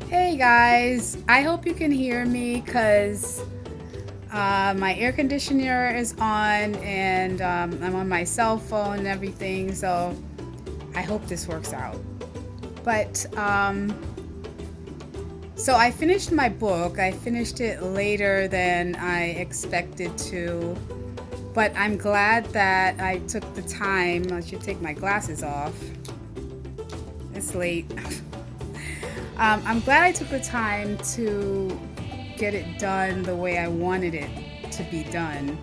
Hey guys, I hope you can hear me because my air conditioner is on and I'm on my cell phone and everything, so I hope this works out. But so I finished my book. I finished it later than I expected to, but I'm glad that I took the time. I should take my glasses off. It's late. I'm glad I took the time to get it done the way I wanted it to be done.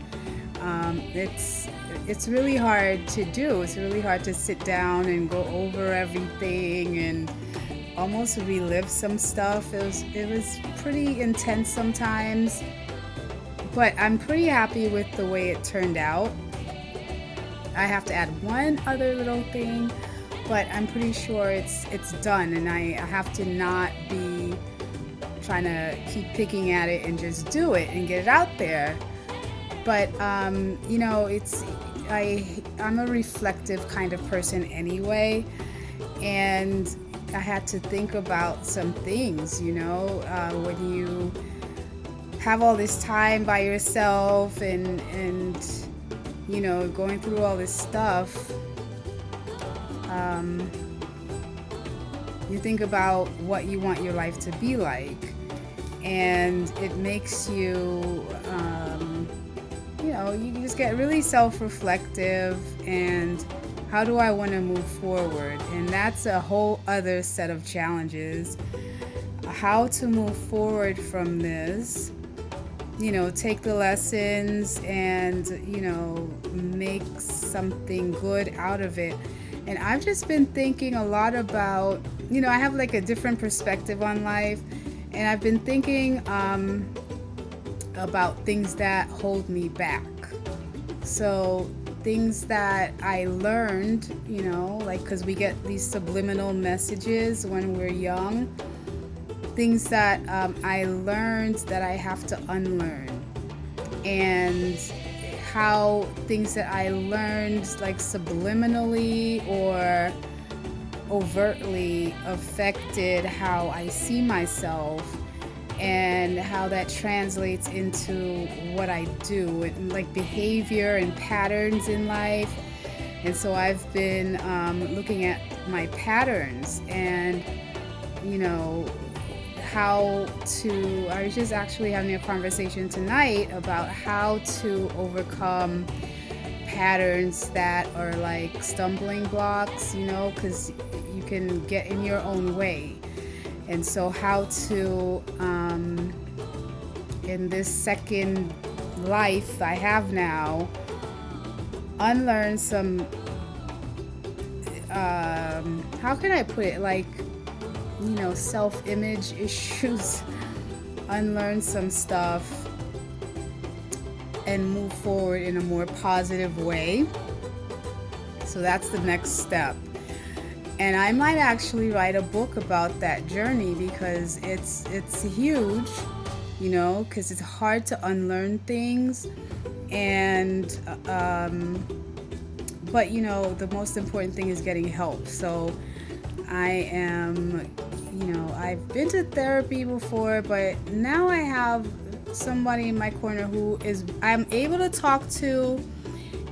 It's really hard to do. It's really hard to sit down and go over everything and almost relive some stuff. It was pretty intense sometimes, but I'm pretty happy with the way it turned out. I have to add one other little thing, but I'm pretty sure it's done, and I have to not be trying to keep picking at it and just do it and get it out there. But it's I'm a reflective kind of person anyway, and I had to think about some things. When you have all this time by yourself and going through all this stuff, um, you think about what you want your life to be like, and it makes you, you just get really self-reflective and how do I want to move forward? And that's a whole other set of challenges. How to move forward from this, take the lessons and, make something good out of it. And I've just been thinking a lot about, I have like a different perspective on life. And I've been thinking about things that hold me back. So, things that I learned, like because we get these subliminal messages when we're young, things that I learned that I have to unlearn, and how things that I learned like subliminally or overtly affected how I see myself and how that translates into what I do, and like behavior and patterns in life. And so I've been looking at my patterns and, you know, I was just actually having a conversation tonight about how to overcome patterns that are like stumbling blocks, because you can get in your own way. And so, how to, in this second life I have now, unlearn some, how can I put it? Like, self image issues, unlearn some stuff, and move forward in a more positive way. So, that's the next step. And I might actually write a book about that journey because it's huge, because it's hard to unlearn things. And but the most important thing is getting help. So I am, I've been to therapy before, but now I have somebody in my corner who I'm able to talk to,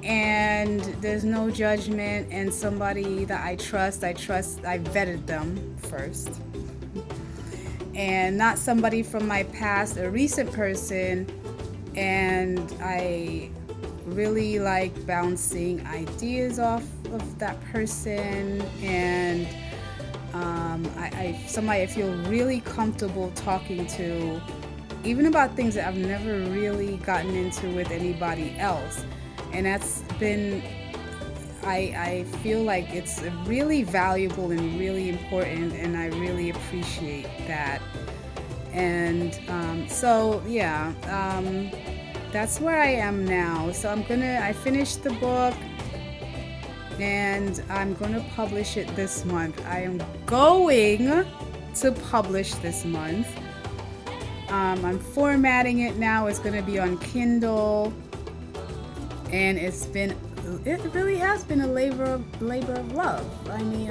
and there's no judgment, and somebody that I vetted them first, and not somebody from my past, a recent person. And I really like bouncing ideas off of that person, and somebody I feel really comfortable talking to, even about things that I've never really gotten into with anybody else. And that's been, I feel like it's really valuable and really important, and I really appreciate that. And that's where I am now. So I finished the book, and I'm gonna publish it this month. I am going to publish this month. I'm formatting it now. It's gonna be on Kindle, and it really has been a labor of love. I mean,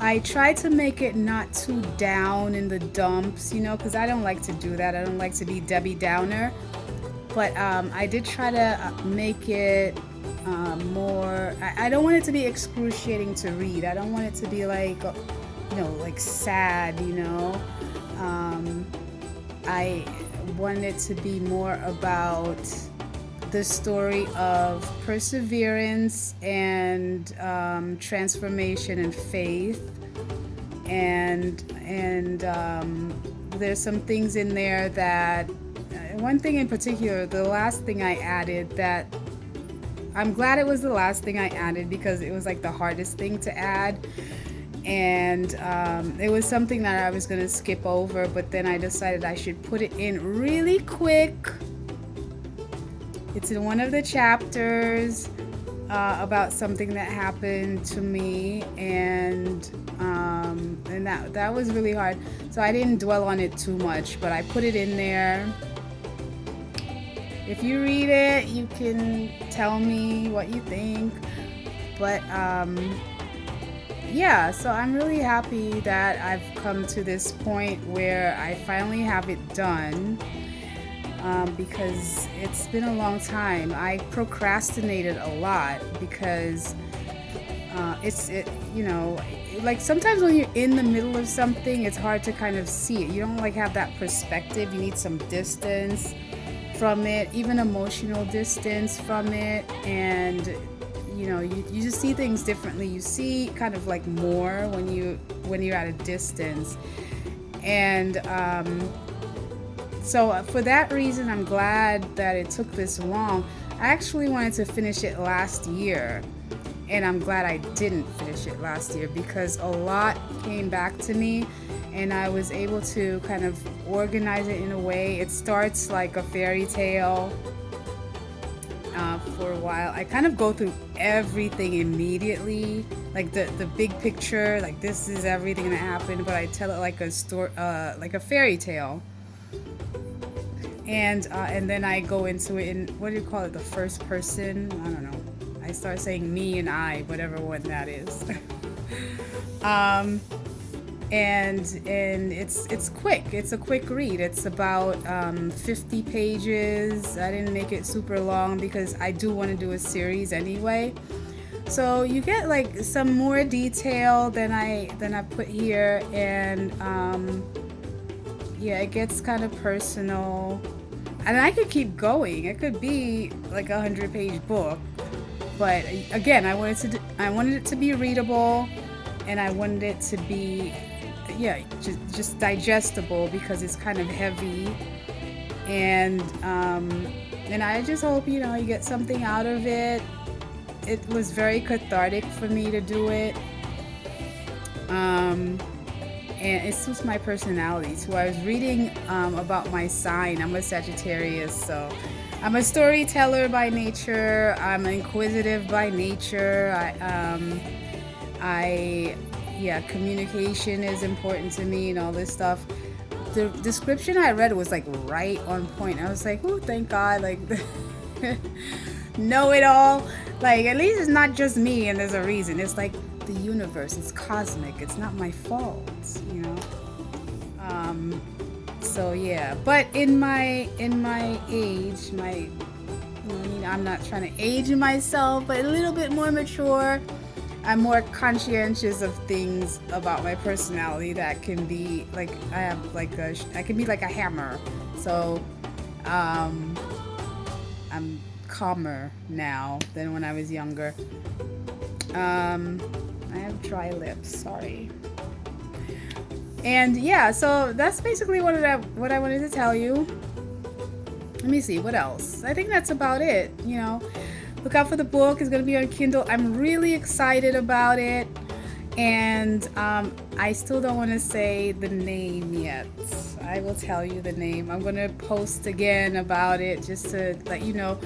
I try to make it not too down in the dumps, because I don't like to do that. I don't like to be Debbie Downer. But I did try to make it more. I don't want it to be excruciating to read. I don't want it to be like, like sad, I want it to be more about the story of perseverance and transformation and faith, and there's some things in there that one thing in particular, the last thing I added, that I'm glad it was the last thing I added because it was like the hardest thing to add, and it was something that I was going to skip over, but then I decided I should put it in really quick. It's in one of the chapters about something that happened to me, and that was really hard. So I didn't dwell on it too much, but I put it in there. If you read it, you can tell me what you think. But yeah, so I'm really happy that I've come to this point where I finally have it done. Because it's been a long time. I procrastinated a lot because like sometimes when you're in the middle of something, it's hard to kind of see it. You don't like have that perspective. You need some distance from it, even emotional distance from it, and you just see things differently. You see kind of like more when you're at a distance, and so for that reason, I'm glad that it took this long. I actually wanted to finish it last year, and I'm glad I didn't finish it last year because a lot came back to me, and I was able to kind of organize it in a way. It starts like a fairy tale. For a while, I kind of go through everything immediately, like the big picture, like this is everything that happened, but I tell it like a story, like a fairy tale. And then I go into it in, what do you call it, the first person? I don't know. I start saying me and I, whatever one that is. And it's quick. It's a quick read. It's about 50 pages. I didn't make it super long because I do want to do a series anyway. So you get like some more detail than I put here, and yeah, it gets kind of personal. And I could keep going. It could be like 100-page book, but again, I wanted it to be readable, and I wanted it to be, just digestible because it's kind of heavy, and I just hope you get something out of it. It was very cathartic for me to do it. And it suits my personality. So I was reading about my sign. I'm a Sagittarius, so I'm a storyteller by nature. I'm inquisitive by nature. Communication is important to me and all this stuff. The description I read was like right on point. I was like, oh, thank God, like know it all. Like at least it's not just me and there's a reason. It's like the universe, it's cosmic, it's not my fault, so yeah. But in my age, I'm not trying to age myself, but a little bit more mature, I'm more conscientious of things about my personality that can be like, I can be like a hammer. So I'm calmer now than when I was younger. I have dry lips, sorry. And yeah, so that's basically what I wanted to tell you. Let me see, what else? I think that's about it. Look out for the book. It's going to be on Kindle. I'm really excited about it. And I still don't want to say the name yet. I will tell you the name. I'm going to post again about it just to let you know.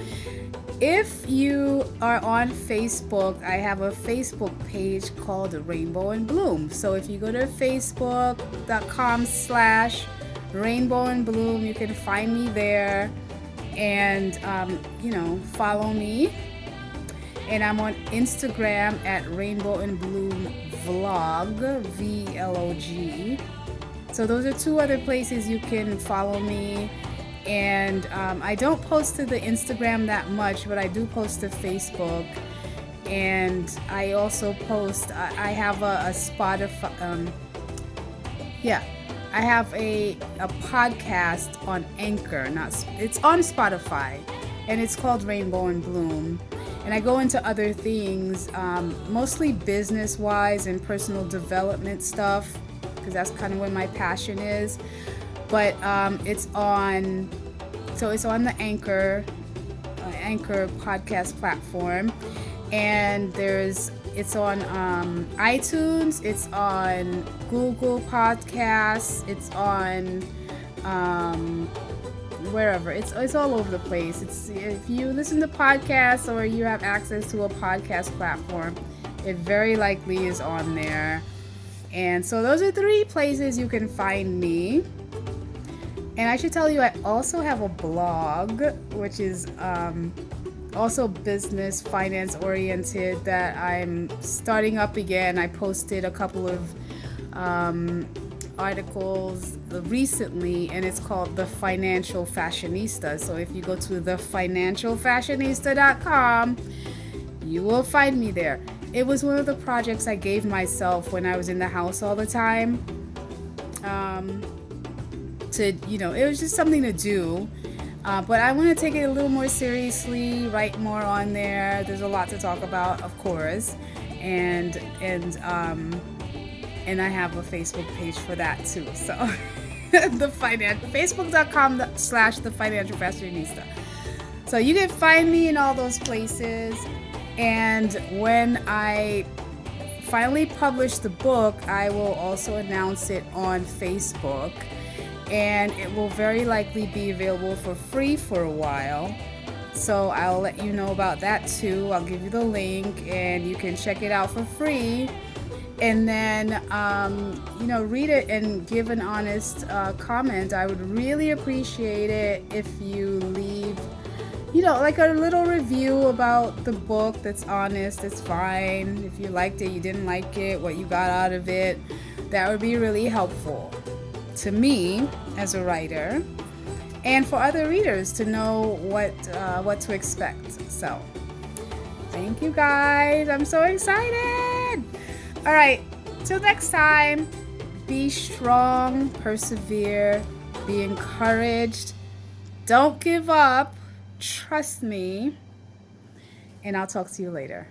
If you are on Facebook, I have a Facebook page called Rainbow and Bloom. So if you go to facebook.com/Rainbow and Bloom, you can find me there and, follow me. And I'm on Instagram at Rainbow and Bloom Vlog, VLOG. So those are two other places you can follow me. And I don't post to the Instagram that much, but I do post to Facebook. And I also post, I have a Spotify, I have a podcast on Anchor. It's on Spotify, and it's called Rainbow and Bloom. And I go into other things, mostly business-wise and personal development stuff, because that's kind of where my passion is. But it's on the Anchor podcast platform, and it's on iTunes, it's on Google Podcasts, it's on wherever. It's all over the place. It's, if you listen to podcasts or you have access to a podcast platform, it very likely is on there. And so those are 3 places you can find me. And I should tell you, I also have a blog, which is also business, finance oriented, that I'm starting up again. I posted a couple of articles recently, and it's called The Financial Fashionista. So if you go to thefinancialfashionista.com, you will find me there. It was one of the projects I gave myself when I was in the house all the time. It was just something to do. But I want to take it a little more seriously, write more on there. There's a lot to talk about, of course. And I have a Facebook page for that too. So facebook.com/thefinancialfashionista. So you can find me in all those places. And when I finally publish the book, I will also announce it on Facebook. And it will very likely be available for free for a while. So I'll let you know about that too. I'll give you the link and you can check it out for free. And then, read it and give an honest comment. I would really appreciate it if you leave, like a little review about the book that's honest. It's fine. If you liked it, you didn't like it, what you got out of it, that would be really helpful to me as a writer, and for other readers to know what to expect. So thank you guys. I'm so excited. All right, till next time, be strong, persevere, be encouraged, don't give up, trust me, and I'll talk to you later.